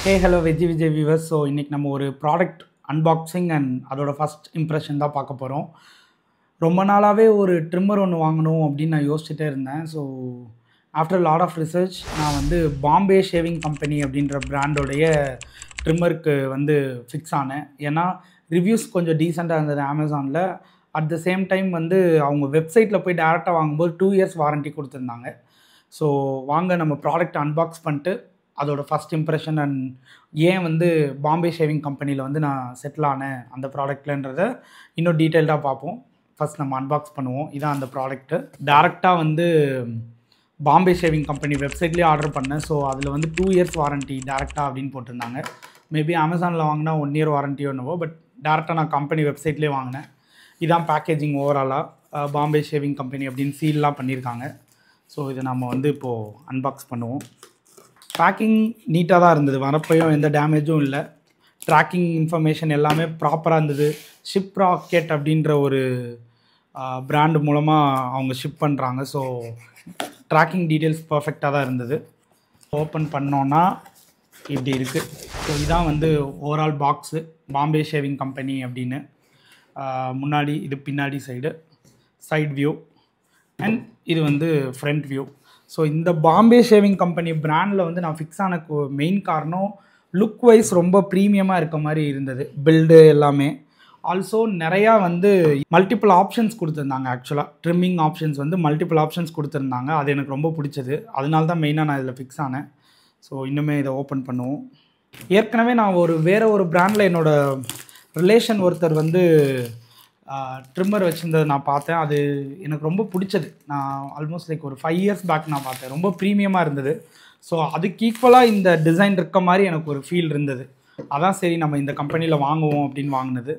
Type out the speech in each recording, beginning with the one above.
Hey hello Vijay viewers. So இன்றைக்கி நம்ம ஒரு ப்ராடக்ட் அன்பாக்சிங் அண்ட் அதோட ஃபஸ்ட் இம்ப்ரெஷன் தான் பார்க்க போகிறோம். ரொம்ப நாளாகவே ஒரு ட்ரிம்மர் ஒன்று வாங்கணும் அப்படின்னு நான் யோசிச்சுட்டே இருந்தேன். So after lot of research நான் வந்து பாம்பே ஷேவிங் கம்பெனி அப்படின்ற பிராண்டோடைய ட்ரிம்மருக்கு வந்து ஃபிக்ஸ் ஆனேன். ஏன்னா ரிவ்யூஸ் கொஞ்சம் டீசெண்டாக இருந்தது அமேசானில். அட் த சேம் டைம் வந்து அவங்க வெப்சைட்டில் போய் டேரெக்டாக வாங்கும்போது 2 இயர்ஸ் வாரண்ட்டி கொடுத்துருந்தாங்க. ஸோ வாங்க நம்ம ப்ராடக்ட் அன்பாக்ஸ் பண்ணிட்டு அதோட ஃபஸ்ட் இம்ப்ரெஷன் அண்ட் ஏன் வந்து பாம்பே ஷேவிங் கம்பெனியில் வந்து நான் செட்டில் ஆனேன் அந்த ப்ராடக்ட்லன்றதை இன்னும் டீட்டெயில்டாக பார்ப்போம். ஃபஸ்ட் நம்ம அன்பாக்ஸ் பண்ணுவோம். இதான் அந்த ப்ராடக்ட்டு. டேரெக்டாக வந்து பாம்பே ஷேவிங் கம்பெனி வெப்சைட்லேயே ஆர்டர் பண்ணேன். ஸோ அதில் வந்து 2 இயர்ஸ் வாரண்ட்டி டேரெக்டாக அப்படின்னு போட்டிருந்தாங்க. மேபி அமேசானில் வாங்கினா 1 இயர் வாரண்ட்டியோ என்னவோ, பட் டேரெக்டாக நான் கம்பெனி வெப்சைட்லேயே வாங்கினேன். இதான் பேக்கேஜிங் ஓவராலாக பாம்பே ஷேவிங் கம்பெனி அப்படின்னு சீல்லாம் பண்ணியிருக்காங்க. ஸோ இதை நம்ம வந்து இப்போது அன்பாக்ஸ் பண்ணுவோம். பேக்கிங் நீட்டாக தான் இருந்தது, வரப்பையும் எந்த டேமேஜும் இல்லை. ட்ராக்கிங் இன்ஃபர்மேஷன் எல்லாமே ப்ராப்பராக இருந்தது. ஷிப் ராக்கெட் அப்படின்ற ஒரு பிராண்டு மூலமாக அவங்க ஷிப் பண்ணுறாங்க. ஸோ ட்ராக்கிங் டீட்டெயில்ஸ் பர்ஃபெக்டாக தான் இருந்தது. ஓப்பன் பண்ணோன்னா இப்படி இருக்குது. ஸோ இதான் வந்து overall box Bombay shaving company அப்படின்னு. முன்னாடி இது பின்னாடி சைட் வியூ அண்ட் இது வந்து ஃப்ரண்ட் வியூ. ஸோ இந்த பாம்பே ஷேவிங் கம்பெனி பிராண்டில் வந்து நான் ஃபிக்ஸ் ஆன மெயின் காரணம் லுக் வைஸ் ரொம்ப ப்ரீமியமாக இருக்க மாதிரி இருந்தது. பில்டு எல்லாமே ஆல்சோ நிறையா வந்து மல்டிபிள் ஆப்ஷன்ஸ் கொடுத்துருந்தாங்க. ஆக்சுவலாக ட்ரிம்மிங் ஆப்ஷன்ஸ் வந்து மல்டிபிள் ஆப்ஷன்ஸ் கொடுத்துருந்தாங்க. அது எனக்கு ரொம்ப பிடிச்சது. அதனால தான் மெயினாக நான் இதில் ஃபிக்ஸ் ஆனேன். ஸோ இன்னுமே இதை ஓப்பன் பண்ணுவோம். ஏற்கனவே நான் வேறு ஒரு பிராண்டில் என்னோடய ரிலேஷன் ஒருத்தர் வந்து ட்ரிம்மர் வச்சுருந்தது நான் பார்த்தேன். அது எனக்கு ரொம்ப பிடிச்சது. நான் ஆல்மோஸ்ட் லைக் ஒரு 5 இயர்ஸ் பேக் நான் பார்த்தேன். ரொம்ப ப்ரீமியமாக இருந்தது. ஸோ அதுக்கு ஈக்குவலாக இந்த டிசைன் இருக்க மாதிரி எனக்கு ஒரு ஃபீல் இருந்தது. அதான் சரி நம்ம இந்த கம்பெனியில் வாங்குவோம் அப்படின்னு வாங்கினது.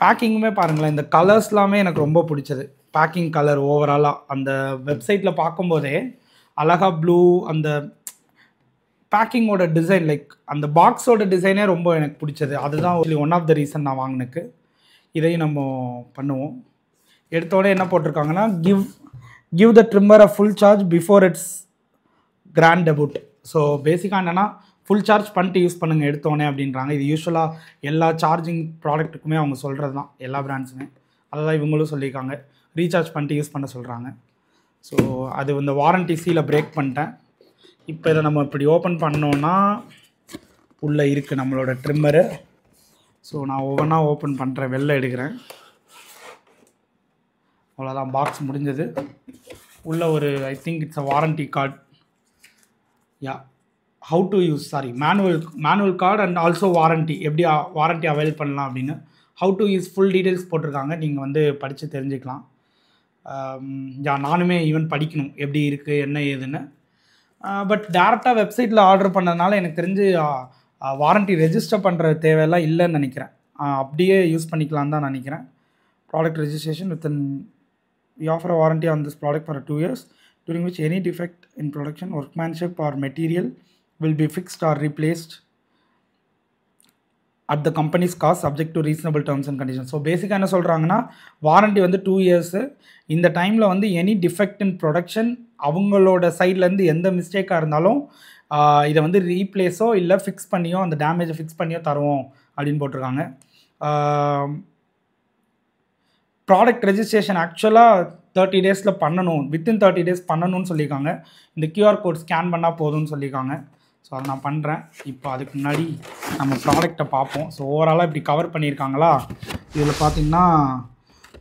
பேக்கிங்குமே பாருங்களேன், இந்த கலர்ஸ்லாமே எனக்கு ரொம்ப பிடிச்சது. பேக்கிங் கலர் ஓவராலாக அந்த வெப்சைட்டில் பார்க்கும்போதே அழகா ப்ளூ, அந்த பேக்கிங்கோட டிசைன் லைக் அந்த பாக்ஸோட டிசைனே ரொம்ப எனக்கு பிடிச்சது. அதுதான் ஒன் ஆஃப் த ரீசன் நான் வாங்கினுக்கு. இதையும் நம்ம பண்ணுவோம். எடுத்தோடனே என்ன போட்டிருக்காங்கன்னா, give the trimmer a full charge before its grand debut. So பேசிக்காக என்னென்னா ஃபுல் சார்ஜ் பண்ணிட்டு யூஸ் பண்ணுங்கள் எடுத்தோடனே அப்படின்றாங்க. இது யூஸ்வலாக எல்லா சார்ஜிங் ப்ராடக்ட்டுக்குமே அவங்க சொல்கிறது தான், எல்லா பிராண்ட்ஸுமே. அதை தான் இவங்களும் சொல்லியிருக்காங்க, ரீசார்ஜ் பண்ணிட்டு யூஸ் பண்ண சொல்கிறாங்க. ஸோ அது இந்த வாரண்ட்டி சீலை பிரேக் பண்ணிட்டேன். இப்போ இதை நம்ம இப்படி ஓப்பன் பண்ணோன்னா உள்ளே இருக்குது நம்மளோட ட்ரிம்மரு. ஸோ நான் ஒவ்வொன்றா ஓப்பன் பண்ணுறேன், வெளில எடுக்கிறேன். அவ்வளோதான், பாக்ஸ் முடிஞ்சது. உள்ள ஒரு I think it's a warranty card. Yeah, how to use manual card and also warranty, எப்படி வாரண்ட்டி அவைல் பண்ணலாம் அப்படின்னு how to use full details போட்டிருக்காங்க. நீங்கள் வந்து படித்து தெரிஞ்சுக்கலாம். யா, நானுமே ஈவன் படிக்கணும் எப்படி இருக்குது என்ன ஏதுன்னு. பட் டேரெக்டாக வெப்சைட்டில் ஆர்டர் பண்ணதுனால எனக்கு தெரிஞ்சு வாரண்ட்டி ரெஜிஸ்டர் பண்ணுற தேவையெல்லாம் இல்லைன்னு நினைக்கிறேன். அப்படியே யூஸ் பண்ணிக்கலான்னு தான் நினைக்கிறேன். Product registration within we offer a warranty on this product for 2 years during which any defect in production, workmanship or material will be fixed or replaced at the company's cost subject to reasonable terms and conditions. So பேசிக்காக என்ன சொல்கிறாங்கன்னா, warranty வந்து 2 years. இந்த டைமில் வந்து any defect இன் production, அவங்களோட சைட்லேருந்து எந்த மிஸ்டேக்காக இருந்தாலும் இதை வந்து ரீப்ளேஸோ இல்லை ஃபிக்ஸ் பண்ணியோ, அந்த டேமேஜை ஃபிக்ஸ் பண்ணியோ தருவோம் அப்படின்னு போட்டிருக்காங்க. ப்ராடக்ட் ரெஜிஸ்ட்ரேஷன் ஆக்சுவலாக 30 டேஸில் பண்ணணும், வித்தின் 30 டேஸ் பண்ணணும்னு சொல்லியிருக்காங்க. இந்த QR கோட் ஸ்கேன் பண்ணால் போதும்னு சொல்லியிருக்காங்க. ஸோ அதை நான் பண்ணுறேன். இப்போ அதுக்கு முன்னாடி நம்ம ப்ராடக்டை பார்ப்போம். ஸோ ஓவராலாக இப்படி கவர் பண்ணியிருக்காங்களா. இதில் பார்த்திங்கன்னா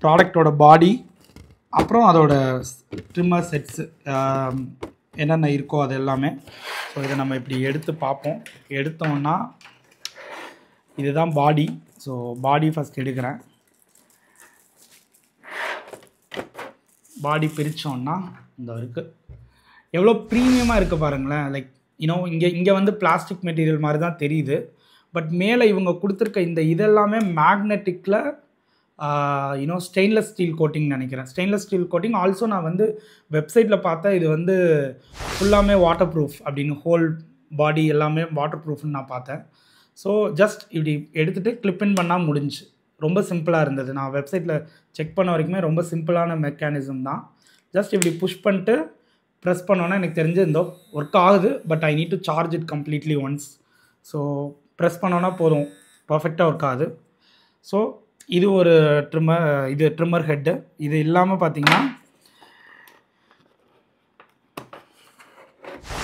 ப்ராடக்டோட பாடி, அப்புறம் அதோட ட்ரிம்மர் செட்ஸு என்னென்ன இருக்கோ அது எல்லாமே. ஸோ இதை நம்ம இப்படி எடுத்து பார்ப்போம். எடுத்தோன்னா இதுதான் பாடி. ஸோ பாடி ஃபஸ்ட் எடுக்கிறேன். பாடி பிரித்தோன்னா இந்த இருக்குது. எவ்வளோ ப்ரீமியமாக இருக்குது பாருங்களேன். லைக் இங்கே வந்து பிளாஸ்டிக் மெட்டீரியல் மாதிரி தான் தெரியுது. பட் மேலே இவங்க கொடுத்துருக்க இந்த இதெல்லாமே மேக்னெட்டிக்கில் ஸ்டெயின்லெஸ் ஸ்டீல் கோட்டிங் நினைக்கிறேன். ஸ்டெயின்லெஸ் ஸ்டீல் கோட்டிங் ஆல்சோ நான் வந்து வெப்சைட்டில் பார்த்தா இது வந்து ஃபுல்லாமே வாட்டர் ப்ரூஃப் அப்படின்னு, ஹோல் பாடி எல்லாமே வாட்டர் ப்ரூஃப்னு நான் பார்த்தேன். ஸோ ஜஸ்ட் இப்படி எடுத்துகிட்டு கிளிப்பின் பண்ணால் முடிஞ்சு. ரொம்ப சிம்பிளாக இருந்தது. நான் வெப்சைட்டில் செக் பண்ண வரைக்குமே ரொம்ப சிம்பிளான மெக்கானிசம் தான். ஜஸ்ட் இப்படி புஷ் பண்ணிட்டு ப்ரெஸ் பண்ணோன்னா எனக்கு தெரிஞ்சு இந்த ஒர்க் ஆகுது. But I need to charge it completely once. So press பண்ணோன்னா போதும், பர்ஃபெக்டாக ஒர்க் ஆகுது. ஸோ இது ஒரு ட்ரிம்மர் ஹெட்டு. இது இல்லாமல் பார்த்தீங்கன்னா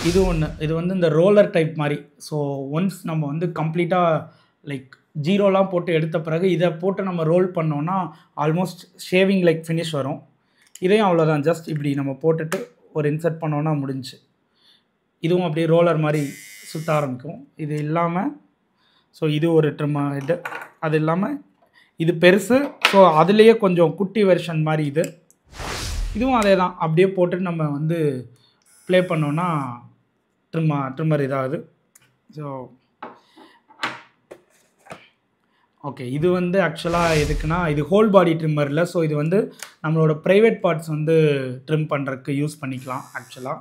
இது ஒன்று, இது வந்து இந்த ரோலர் டைப் மாதிரி. ஸோ ஒன்ஸ் நம்ம வந்து கம்ப்ளீட்டாக லைக் ஜீரோலாம் போட்டு எடுத்த பிறகு இதை போட்டு நம்ம ரோல் பண்ணோன்னா ஆல்மோஸ்ட் ஷேவிங் லைக் ஃபினிஷ் வரும். இதையும் அவ்வளோதான், ஜஸ்ட் இப்படி நம்ம போட்டுட்டு ஒரு இன்சர்ட் பண்ணோன்னா முடிஞ்சு. இதுவும் அப்படியே ரோலர் மாதிரி சுற்ற ஆரம்பிக்கும். இது இல்லாமல் ஸோ இது ஒரு ட்ரிம்மர் ஹெட்டு. அது இல்லாமல் இது பெருசு. ஸோ அதுலேயே கொஞ்சம் குட்டி வெர்ஷன் மாதிரி இதுவும் அதே தான். அப்படியே போட்டு நம்ம வந்து ப்ளே பண்ணோன்னா ட்ரிம்மர் இதாகுது. ஸோ ஓகே, இது வந்து ஆக்சுவலாக எதுக்குன்னா இது ஹோல் பாடி ட்ரிம்மர் இல்லை. ஸோ இது வந்து நம்மளோட ப்ரைவேட் பார்ட்ஸ் வந்து ட்ரிம் பண்ணுறதுக்கு யூஸ் பண்ணிக்கலாம் ஆக்சுவலாக.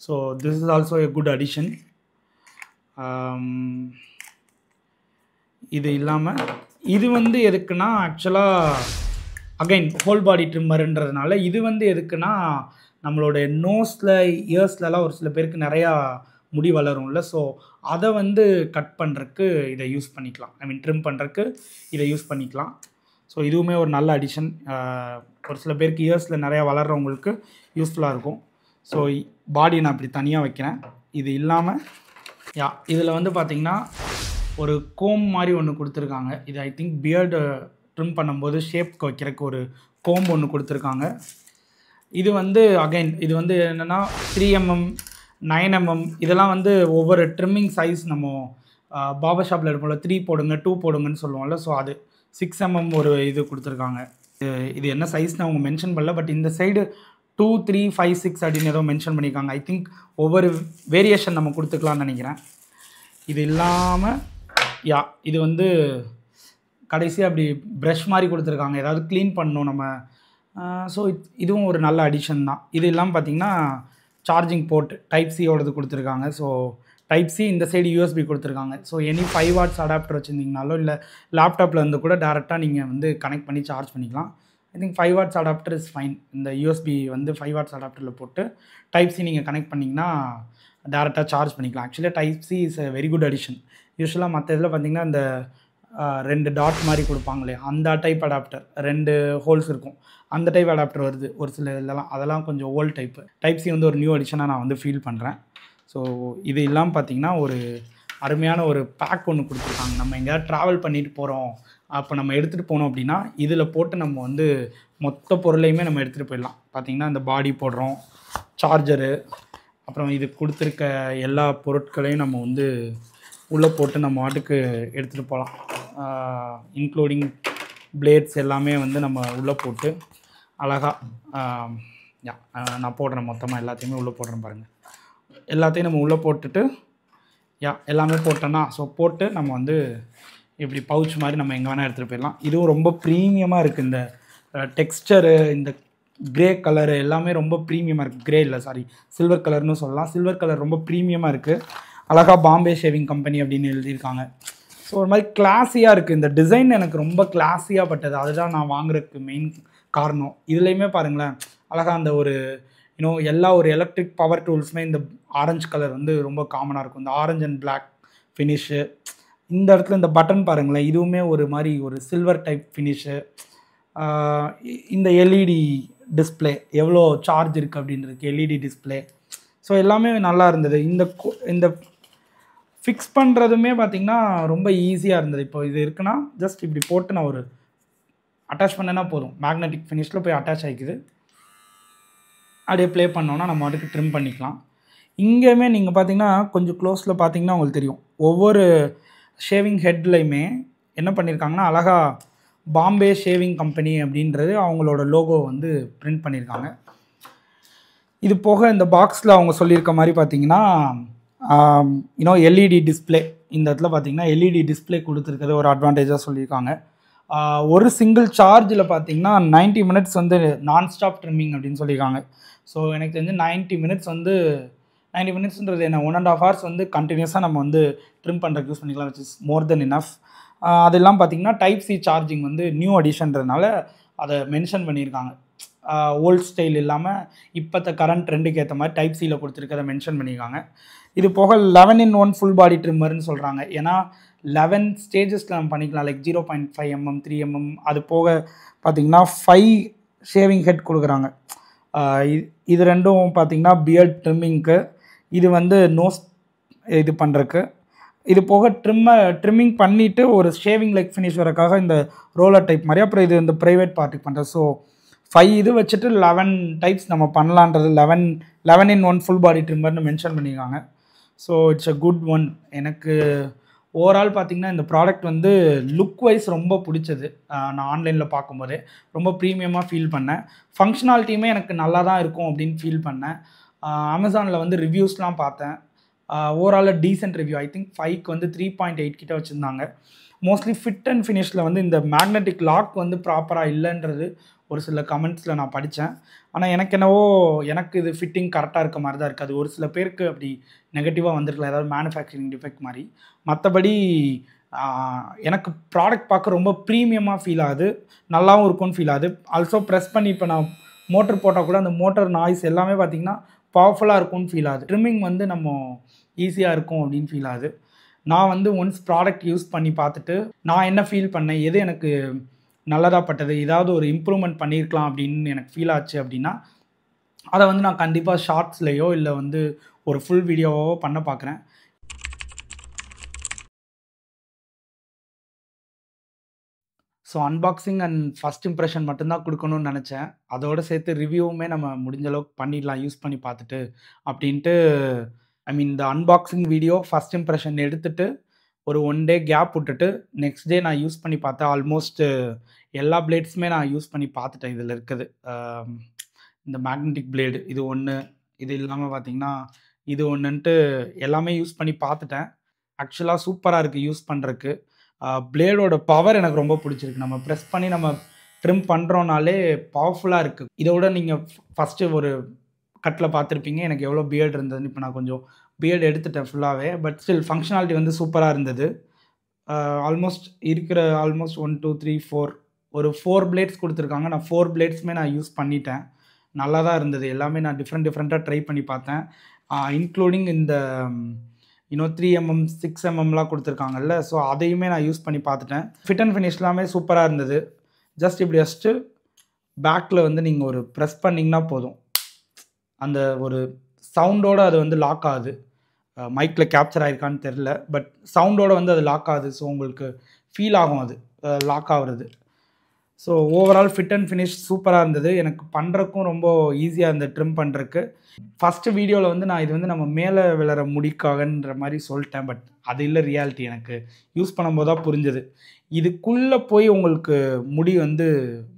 So this is also a good addition. இது இல்லாமல் இது வந்து எதுக்குன்னா ஆக்சுவலாக அகைன் ஹோல் பாடி ட்ரிம்மருன்றதுனால இது வந்து எதுக்குன்னா நம்மளோட நோஸில் இயர்ஸ்லலாம் ஒரு சில பேருக்கு நிறையா முடி வளரும்ல. ஸோ அதை வந்து கட் பண்ணுறக்கு இதை யூஸ் பண்ணிக்கலாம். ஐ மீன் ட்ரிம் பண்ணுறக்கு இதை யூஸ் பண்ணிக்கலாம். ஸோ இதுவுமே ஒரு நல்ல அடிஷன். ஒரு சில பேருக்கு இயர்ஸில் நிறையா வளர்கிறவங்களுக்கு யூஸ்ஃபுல்லாக இருக்கும். ஸோ பாடி நான் இப்படி தனியாக வைக்கிறேன். இது இல்லாமல் இதில் வந்து பார்த்திங்கன்னா ஒரு கோம் மாதிரி ஒன்று கொடுத்துருக்காங்க. இது ஐ திங்க் பியர்டு ட்ரிம் பண்ணும்போது ஷேப்க்கு வைக்கிறதுக்கு ஒரு கோம் ஒன்று கொடுத்துருக்காங்க. இது வந்து அகைன் இது வந்து என்னென்னா 3mm 9mm இதெல்லாம் வந்து ஒவ்வொரு ட்ரிம்மிங் சைஸ் நம்ம பார்பர் ஷாப்பில் எடுப்போம்ல 3 போடுங்க 2 போடுங்கன்னு சொல்லுவோம்ல. ஸோ அது 6mm ஒரு இது கொடுத்துருக்காங்க. இது என்ன சைஸ்னு அவங்க மென்ஷன் பண்ணல. பட் இந்த சைடு 2, 3, 5, 6 அப்படின்னு ஏதோ மென்ஷன் பண்ணியிருக்காங்க. ஐ திங்க் ஒவ்வொரு வேரியேஷன் நம்ம கொடுத்துக்கலான்னு நினைக்கிறேன். இது இல்லாமல் இது வந்து கடைசியாக அப்படி ப்ரஷ் மாதிரி கொடுத்துருக்காங்க, ஏதாவது க்ளீன் பண்ணணும் நம்ம. ஸோ இதுவும் ஒரு நல்ல அடிஷன் தான். இது இல்லாமல் பார்த்திங்கன்னா சார்ஜிங் போர்ட் டைப் சியோடது கொடுத்துருக்காங்க. ஸோ டைப் சி இந்த சைடு யூஎஸ்பி கொடுத்துருக்காங்க. ஸோ எனி 5 வாட்ஸ் அடாப்டர் வச்சுருந்தீங்கனாலோ இல்லை லேப்டாப்பில் இருந்து கூட டேரெக்டாக நீங்கள் வந்து கனெக்ட் பண்ணி சார்ஜ் பண்ணிக்கலாம். I think 5 watts adapter is fine. இந்த யூஎஸ்பி வந்து 5 வாட்ஸ் அடாப்டரில் போட்டு டைப் சி நீங்கள் கனெக்ட் பண்ணிங்கன்னா டேரெக்டாக சார்ஜ் பண்ணிக்கலாம். Actually type C is a very good addition. யூஸ்வலாக மற்ற இதில் பார்த்திங்கன்னா இந்த 2 டாட் மாதிரி கொடுப்பாங்களே அந்த டைப் அடாப்டர் 2 ஹோல்ஸ் இருக்கும், அந்த டைப் அடாப்டர் வருது ஒரு சில இதெல்லாம். அதெல்லாம் கொஞ்சம் ஓல்டு டைப் சி வந்து ஒரு நியூ அடிஷனாக நான் வந்து ஃபீல் பண்ணுறேன். ஸோ இது இல்லாமல் பார்த்திங்கன்னா ஒரு அருமையான ஒரு பேக் ஒன்று கொடுத்துருக்காங்க. நம்ம எங்கேயாவது ட்ராவல் பண்ணிட்டு போகிறோம், அப்போ நம்ம எடுத்துகிட்டு போனோம் அப்படின்னா இதில் போட்டு நம்ம வந்து மொத்த பொருளையுமே நம்ம எடுத்துகிட்டு போயிடலாம். பார்த்திங்கன்னா இந்த பாடி போடுறோம், சார்ஜரு, அப்புறம் இது கொடுத்துருக்க எல்லா பொருட்களையும் நம்ம வந்து உள்ளே போட்டு நம்ம வாட்டுக்கு எடுத்துகிட்டு போகலாம். இன்க்ளூடிங் பிளேட்ஸ் எல்லாமே வந்து நம்ம உள்ளே போட்டு அழகாக நான் போடுறேன். மொத்தமாக எல்லாத்தையுமே உள்ளே போடுறேன் பாருங்கள். எல்லாத்தையும் நம்ம உள்ளே போட்டுட்டு எல்லாமே போட்டோன்னா ஸோ போட்டு நம்ம வந்து இப்படி பவுச் மாதிரி நம்ம எங்கே வேணால் எடுத்துகிட்டு போயிடலாம். இதுவும் ரொம்ப ப்ரீமியமாக இருக்குது. இந்த டெக்ஸ்டரு, இந்த கிரே கலரு எல்லாமே ரொம்ப ப்ரீமியமாக இருக்குது. கிரே இல்லை சாரி சில்வர் கலர்னு சொல்லலாம். சில்வர் கலர் ரொம்ப ப்ரீமியமாக இருக்குது. அழகாக பாம்பே ஷேவிங் கம்பெனி அப்படின்னு எழுதியிருக்காங்க. ஸோ ஒரு மாதிரி கிளாஸியாக இருக்குது. இந்த டிசைன் எனக்கு ரொம்ப கிளாஸியாக பட்டது. அதுதான் நான் வாங்குறதுக்கு மெயின் காரணம். இதுலேயுமே பாருங்களேன் அழகாக அந்த ஒரு எல்லா ஒரு எலக்ட்ரிக் பவர் டூல்ஸுமே இந்த ஆரஞ்சு கலர் வந்து ரொம்ப காமனாக இருக்கும். இந்த ஆரஞ்சு அண்ட் பிளாக் ஃபினிஷு. இந்த இடத்துல இந்த பட்டன் பாருங்களேன், இதுவுமே ஒரு மாதிரி ஒரு சில்வர் டைப் ஃபினிஷு. இந்த எல்இடி டிஸ்பிளே எவ்வளோ சார்ஜ் இருக்குது அப்படின்றதுக்கு எல்இடி டிஸ்பிளே. ஸோ எல்லாமே நல்லா இருந்தது. இந்த ஃபிக்ஸ் பண்ணுறதுமே பார்த்திங்கன்னா ரொம்ப ஈஸியாக இருந்தது. இப்போ இது இருக்குன்னா ஜஸ்ட் இப்படி போட்டு நான் ஒரு அட்டாச் பண்ணேன்னா போதும், மேக்னெட்டிக் ஃபினிஷில் போய் அட்டாச் ஆகிக்குது. அப்படியே ப்ளே பண்ணோன்னா நம்ம அதுக்கு ட்ரிம் பண்ணிக்கலாம். இங்கேயுமே நீங்கள் பார்த்தீங்கன்னா கொஞ்சம் க்ளோஸில் பார்த்தீங்கன்னா உங்களுக்கு தெரியும், ஒவ்வொரு ஷேவிங் ஹெட்லையுமே என்ன பண்ணியிருக்காங்கன்னா அழகாக பாம்பே ஷேவிங் கம்பெனி அப்படின்றது அவங்களோட லோகோ வந்து பிரிண்ட் பண்ணியிருக்காங்க. இது போக இந்த பாக்ஸில் அவங்க சொல்லியிருக்க மாதிரி பார்த்தீங்கன்னா எல்இடி டிஸ்பிளே. இந்த இடத்துல பார்த்தீங்கன்னா எல்இடி டிஸ்பிளே கொடுத்துருக்கிறது ஒரு அட்வான்டேஜாக சொல்லியிருக்காங்க. ஒரு சிங்கிள் சார்ஜில் பார்த்தீங்கன்னா 90 மினிட்ஸ் வந்து நான் ஸ்டாப் ட்ரிம்மிங் அப்படின்னு சொல்லியிருக்காங்க. ஸோ எனக்கு தெரிஞ்சு 90 மினிட்ஸ்ன்றது என்ன 1.5 hours வந்து கண்டினியூஸாக நம்ம வந்து ட்ரிம் பண்ணுறதுக்கு யூஸ் பண்ணிக்கலாம், which is more then enough. அதெல்லாம் பார்த்திங்கன்னா டைப் சி சார்ஜிங் வந்து நியூ அடிஷன்றதுனால அதை மென்ஷன் பண்ணியிருக்காங்க. ஓல்ட் ஸ்டைல் இல்லாமல் இப்போத்த கரண்ட் ட்ரெண்டுக்கு ஏற்ற மாதிரி டைப் சியில் கொடுத்துருக்கதை மென்ஷன் பண்ணியிருக்காங்க. இது போக 11-in-1 ஃபுல் பாடி ட்ரிம்மர்னு சொல்கிறாங்க. ஏன்னா 11 ஸ்டேஜஸில் நம்ம பண்ணிக்கலாம். லைக் 0.5 mm 3 mm அது போக பார்த்திங்கன்னா 5 ஷேவிங் ஹெட் கொடுக்குறாங்க. இது ரெண்டும் பார்த்திங்கன்னா பியர்ட் ட்ரிம்மிங்க்கு, இது வந்து நோஸ் இது பண்ணுறக்கு. இது போக ட்ரிம்மிங் பண்ணிவிட்டு ஒரு ஷேவிங் லைக் ஃபினிஷ் வரக்காக இந்த ரோலர் டைப் மாதிரி, அப்புறம் இது இந்த ப்ரைவேட் பார்ட்டுக்கு பண்ணுறது. ஸோ 5 இது வச்சுட்டு 11 டைப்ஸ் நம்ம பண்ணலான்றது 11-in-1 ஃபுல் பாடி ட்ரிம்மர்னு மென்ஷன் பண்ணியிருக்காங்க. So it's a good one. எனக்கு ஓவரால் பார்த்திங்கன்னா இந்த ப்ராடக்ட் வந்து லுக் வைஸ் ரொம்ப பிடிச்சது. நான் ஆன்லைனில் பார்க்கும்போதே ரொம்ப ப்ரீமியமாக ஃபீல் பண்ணேன். ஃபங்க்ஷனாலிட்டியுமே எனக்கு நல்லா தான் இருக்கும் அப்படின்னு ஃபீல் பண்ணேன். அமேசானில் வந்து ரிவ்யூஸ்லாம் பார்த்தேன். Overall decent review. I think 5க்கு வந்து 3.8 கிட்ட வச்சுருந்தாங்க. மோஸ்ட்லி ஃபிட் அண்ட் ஃபினிஷில் வந்து இந்த மேக்னெட்டிக் லாக் வந்து ப்ராப்பராக இல்லைன்றது ஒரு சில கமெண்ட்ஸில் நான் படித்தேன். ஆனால் எனக்கு என்னவோ எனக்கு இது ஃபிட்டிங் கரெக்டாக இருக்க மாதிரி தான் இருக்குது. அது ஒரு சில பேருக்கு அப்படி நெகட்டிவாக வந்துருக்கலாம், ஏதாவது மேனுஃபேக்சரிங் டிஃபெக்ட் மாதிரி. மற்றபடி எனக்கு ப்ராடக்ட் பார்க்க ரொம்ப ப்ரீமியமாக ஃபீல் ஆகுது, நல்லாவும் இருக்கும்னு ஃபீல் ஆகுது. ஆல்சோ ப்ரெஸ் பண்ணி இப்போ நான் மோட்டர் போட்டால் கூட அந்த மோட்டர் நாய்ஸ் எல்லாமே பார்த்திங்கன்னா பவர்ஃபுல்லாக இருக்கும்னு ஃபீல் ஆகுது. ட்ரிம்மிங் வந்து நம்ம ஈஸியாக இருக்கும் அப்படின்னு ஃபீல் ஆகுது. நான் வந்து ஒன்ஸ் ப்ராடக்ட் யூஸ் பண்ணி பார்த்துட்டு நான் என்ன ஃபீல் பண்ணேன், எது எனக்கு நல்லதாக பட்டது, ஏதாவது ஒரு இம்ப்ரூவ்மெண்ட் பண்ணியிருக்கலாம் அப்படின்னு எனக்கு ஃபீல் ஆச்சு அப்படின்னா அதை வந்து நான் கண்டிப்பாக ஷார்ட்ஸ்லேயோ இல்லை வந்து ஒரு ஃபுல் வீடியோவோ பண்ண பார்க்குறேன். So unboxing and first impression மட்டும்தான் கொடுக்கணும்னு நினச்சேன். அதோடு சேர்த்து ரிவ்யூவுமே நம்ம முடிஞ்ச அளவுக்கு பண்ணிடலாம் யூஸ் பண்ணி பார்த்துட்டு அப்படின்ட்டு. ஐ மீன் இந்த அன்பாக்சிங் வீடியோ ஃபஸ்ட் இம்ப்ரெஷன் எடுத்துகிட்டு ஒரு 1 டே கேப் விட்டுட்டு நெக்ஸ்ட் டே நான் யூஸ் பண்ணி பார்த்தேன். ஆல்மோஸ்ட் எல்லா பிளேட்ஸுமே நான் யூஸ் பண்ணி பார்த்துட்டேன். இதில் இருக்குது இந்த மேக்னெட்டிக் பிளேடு இது ஒன்று, இது இல்லாமல் பார்த்திங்கன்னா இது ஒன்றுன்ட்டு எல்லாமே யூஸ் பண்ணி பார்த்துட்டேன். ஆக்சுவலாக சூப்பராக இருக்குது யூஸ் பண்ணுறக்கு. பிளேடோட பவர் எனக்கு ரொம்ப பிடிச்சிருக்கு. நம்ம ப்ரெஸ் பண்ணி நம்ம ட்ரிம் பண்ணுறோனாலே பவர்ஃபுல்லாக இருக்குது. இதோட நீங்கள் ஃபஸ்ட்டு ஒரு கட்டில் பார்த்துருப்பீங்க எனக்கு எவ்வளோ பியர்டு இருந்ததுன்னு. இப்போ நான் கொஞ்சம் பியர்டு எடுத்துட்டேன் ஃபுல்லாகவே. பட் ஸ்டில் ஃபங்க்ஷனாலிட்டி வந்து சூப்பராக இருந்தது. ஆல்மோஸ்ட் 1 2 3 4 ஒரு 4 பிளேட்ஸ் கொடுத்துருக்காங்க. நான் 4 பிளேட்ஸுமே நான் யூஸ் பண்ணிட்டேன். நல்லா தான் இருந்தது. எல்லாமே நான் டிஃப்ரெண்ட்டாக ட்ரை பண்ணி பார்த்தேன். இன்க்ளூடிங் இந்த 3 mm 6 mmலாம் கொடுத்துருக்காங்கல்ல, ஸோ அதையுமே நான் யூஸ் பண்ணி பார்த்துட்டேன். ஃபிட் அண்ட் ஃபினிஷ் எல்லாமே சூப்பராக இருந்தது. ஜஸ்ட்டு பேக்கில் வந்து நீங்கள் ஒரு ப்ரெஸ் பண்ணிங்கன்னா போதும், அந்த ஒரு சவுண்டோடு அது வந்து லாக் ஆகுது. மைக்கில் கேப்சர் ஆகிருக்கான்னு தெரில, பட் சவுண்டோடு வந்து அது லாக் ஆகுது. ஸோ உங்களுக்கு ஃபீல் ஆகும் அது லாக் ஆகுறது. So overall fit and finish சூப்பராக இருந்தது. எனக்கு பண்ணுறக்கும் ரொம்ப ஈஸியாக இருந்தது ட்ரிம் பண்ணுறக்கு. ஃபஸ்ட்டு வீடியோவில் வந்து நான் இது வந்து நம்ம மேலே விளற முடிக்காகன்ற மாதிரி சொல்லிட்டேன். பட் அது இல்லை ரியாலிட்டி. எனக்கு யூஸ் பண்ணும்போது தான் புரிஞ்சது. இதுக்குள்ளே போய் உங்களுக்கு முடி வந்து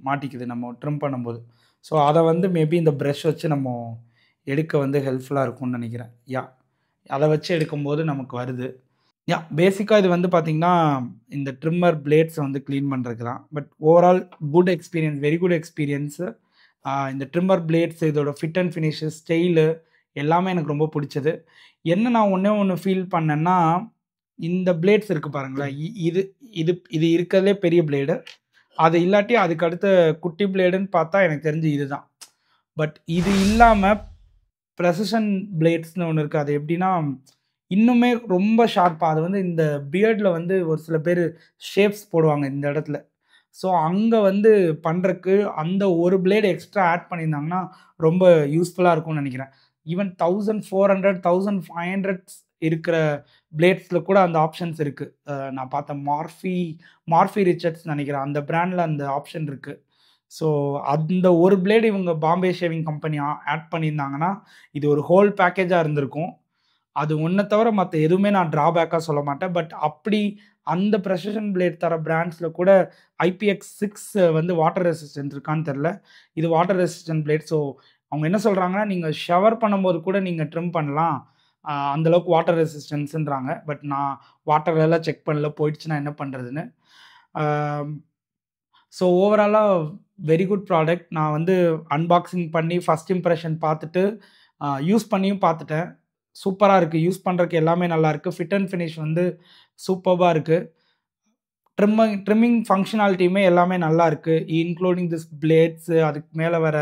மாட்டிக்குது நம்ம ட்ரிம் பண்ணும்போது. ஸோ அதை வந்து மேபி இந்த ப்ரஷ் வச்சு நம்ம எடுக்க வந்து ஹெல்ப்ஃபுல்லாக இருக்கும்னு நினைக்கிறேன். அதை வச்சு எடுக்கும்போது நமக்கு வருது. பேசிக்காக இது வந்து பார்த்திங்கன்னா இந்த ட்ரிம்மர் பிளேட்ஸை வந்து க்ளீன் பண்ணுறதுக்கு தான். But overall good experience, very good experience. இந்த ட்ரிம்மர் பிளேட்ஸ், இதோட ஃபிட் அண்ட் ஃபினிஷு, ஸ்டைலு எல்லாமே எனக்கு ரொம்ப பிடிச்சது. என்ன நான் ஒன்று ஃபீல் பண்ணேன்னா, இந்த பிளேட்ஸ் இருக்குது பாருங்களேன், இது இது இது இருக்கிறதுலே பெரிய பிளேடு. அது இல்லாட்டி அதுக்கு அடுத்த குட்டி பிளேடுன்னு பார்த்தா எனக்கு தெரிஞ்சு இது தான். பட் இது இல்லாமல் ப்ரெசிஷன் பிளேட்ஸ்னு ஒன்று இருக்குது. அது எப்படின்னா இன்னுமே ரொம்ப ஷார்ப்பாக, அது வந்து இந்த பியர்டில் வந்து ஒரு சில பேர் ஷேப்ஸ் போடுவாங்க இந்த இடத்துல. ஸோ அங்கே வந்து பண்ணுறக்கு அந்த ஒரு பிளேடு எக்ஸ்ட்ரா ஆட் பண்ணியிருந்தாங்கன்னா ரொம்ப யூஸ்ஃபுல்லாக இருக்கும்னு நினைக்கிறேன். ஈவன் 1400 1500 இருக்கிற பிளேட்ஸில் கூட அந்த ஆப்ஷன்ஸ் இருக்குது. நான் பார்த்தேன் மார்ஃபி ரிச்சர்ட்ஸ் நினைக்கிறேன், அந்த பிராண்டில் அந்த ஆப்ஷன் இருக்குது. ஸோ அந்த ஒரு பிளேடு இவங்க பாம்பே ஷேவிங் கம்பெனி ஆட் பண்ணியிருந்தாங்கன்னா இது ஒரு ஹோல் பேக்கேஜாக இருந்திருக்கும். அது ஒன்றை தவிர மற்ற எதுவுமே நான் ட்ராபேக்காக சொல்ல மாட்டேன். பட் அப்படி அந்த ப்ரெசிஷன் பிளேட் தர பிராண்ட்ஸில் கூட IPX6 வந்து வாட்டர் ரெசிஸ்டன்ட் இருக்கான்னு தெரில. இது வாட்டர் ரெசிஸ்டன்ட் பிளேட். ஸோ அவங்க என்ன சொல்கிறாங்கன்னா, நீங்கள் ஷவர் பண்ணும்போது கூட நீங்கள் ட்ரிம் பண்ணலாம், அந்தளவுக்கு வாட்டர் ரெசிஸ்டன்ஸுன்றாங்க. பட் நான் வாட்டர்லாம் செக் பண்ணல, போயிடுச்சுன்னா என்ன பண்ணுறதுன்னு. ஸோ ஓவராலாக வெரி குட் ப்ராடக்ட். நான் வந்து அன்பாக்சிங் பண்ணி ஃபஸ்ட் இம்ப்ரெஷன் பார்த்துட்டு யூஸ் பண்ணியும் பார்த்துட்டேன். சூப்பராக இருக்குது. யூஸ் பண்ணுறதுக்கு எல்லாமே நல்லாயிருக்கு. ஃபிட் அண்ட் ஃபினிஷ் வந்து சூப்பராக இருக்குது. ட்ரிம்மிங் ஃபங்க்ஷனாலிட்டியுமே எல்லாமே நல்லா இருக்குது. இன்க்ளூடிங் திஸ் பிளேட்ஸு, அதுக்கு மேலே வர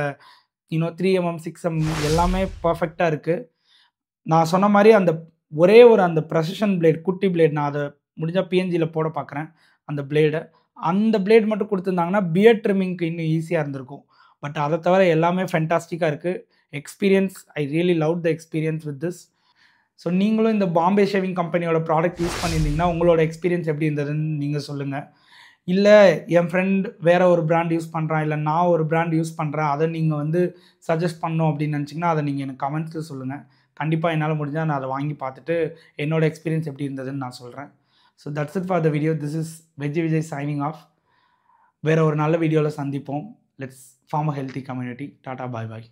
3mm 6mm எல்லாமே பர்ஃபெக்டாக இருக்குது. நான் சொன்ன மாதிரி அந்த ஒரே ஒரு அந்த ப்ரெசிஷன் பிளேட், குட்டி பிளேட், நான் அதை முடிஞ்சால் பிஎன்ஜியில் போட பார்க்குறேன் அந்த பிளேடை. அந்த பிளேட் மட்டும் கொடுத்துருந்தாங்கன்னா பியர்ட் ட்ரிம்மிங்க்கு இன்னும் ஈஸியாக இருந்திருக்கும். பட் அதை தவிர எல்லாமே ஃபென்டாஸ்டிக்காக இருக்குது. Experience, I really love the experience with this. So நீங்களும் இந்த பாம்பே ஷேவிங் கம்பெனியோட ப்ராடக்ட் யூஸ் பண்ணியிருந்தீங்கன்னா உங்களோட எக்ஸ்பீரியன்ஸ் எப்படி இருந்ததுன்னு நீங்கள் சொல்லுங்கள். இல்லை என் ஃப்ரெண்ட் வேறு ஒரு பிராண்ட் யூஸ் பண்ணுறான், இல்லை நான் ஒரு பிராண்ட் யூஸ் பண்ணுறேன், அதை நீங்கள் சஜஸ்ட் பண்ணணும் அப்படின்னு நினச்சிங்கன்னா அதை நீங்கள் எனக்கு கமெண்ட்ஸில் சொல்லுங்கள். கண்டிப்பாக என்னால் முடிஞ்சால் நான் அதை வாங்கி பார்த்துட்டு என்னோடய எக்ஸ்பீரியன்ஸ் எப்படி இருந்ததுன்னு நான் சொல்கிறேன். So that's it for the video. This is veggie Vijay signing off. வேறு ஒரு நல்ல வீடியோவில் சந்திப்போம். Let's form a healthy community. டாடா, பாய் பாய்.